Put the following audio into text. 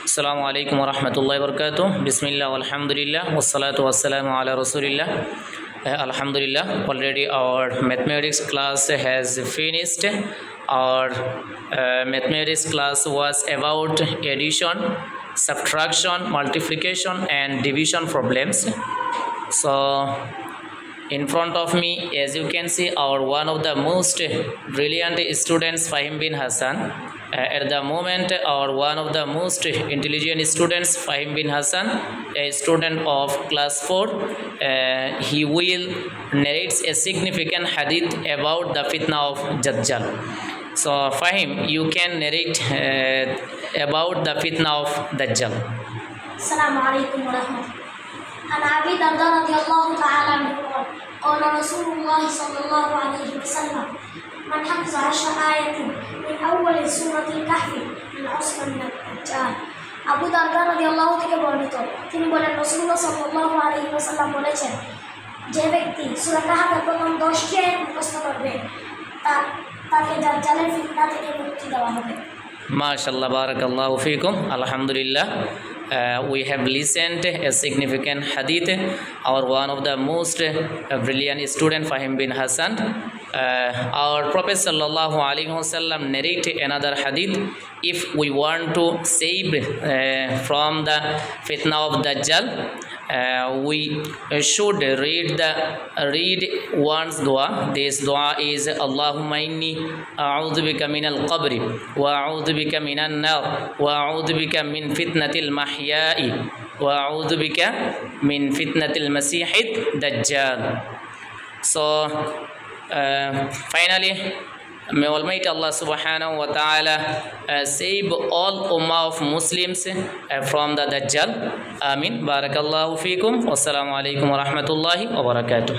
Assalamu alaikum wa rahmatullahi wa barakatuh. Bismillah walhamdulillah wassalatu wassalamu ala rasulillah. Alhamdulillah, already our mathematics class has finished. Our mathematics class was about addition, subtraction, multiplication and division problems. So in front of me, as you can see, our one of the most brilliant students, Fahim bin Hassan. At the moment, our one of the most intelligent students, Fahim bin Hassan, a student of class 4, he will narrate a significant hadith about the fitna of Dajjal. So Fahim, you can narrate about the fitna of Dajjal. Assalamu alaikum wa rahmatullahi. عن أبي الدرداء رضي الله تعالى عنه قال رسول الله صلى الله عليه وسلم من حفظ 10 آيات من أول سورة الكهف من عصمة من الدجال Abu Darda রাদিয়াল্লাহু থেকে বর্ণিত তিনি বলেন রাসূলুল্লাহ সাল্লাল্লাহু আলাইহি ওয়াসাল্লাম বলেছেন যে ব্যক্তি সূরা কাহফের প্রথম 10টি আয়াত মুখস্থ করবে তাকে দাজ্জালের ফিতনা থেকে মুক্তি দেওয়া হবে মাশাআল্লাহ বারাকাল্লাহু ফিকুম আলহামদুলিল্লাহ we have listened a significant hadith. Our one of the most brilliant student Fahim bin Hassan, our Prophet sallallahu alaihi wasallam narrated another hadith. If we want to save from the fitna of Dajjal, we should read one's dua. This dua is Allahumma inni a'udhu bika min al-qabri wa a'udhu bika min an-nar wa a'udhu bika min fitnatil mahya'i wa a'udhu bika min fitnatil masihid dajjal. So finally, may Almighty Allah subhanahu wa ta'ala save all ummah of Muslims from the Dajjal. Amin. Barakallahu feekum. Wassalamu alaikum wa rahmatullahi wa barakatuh.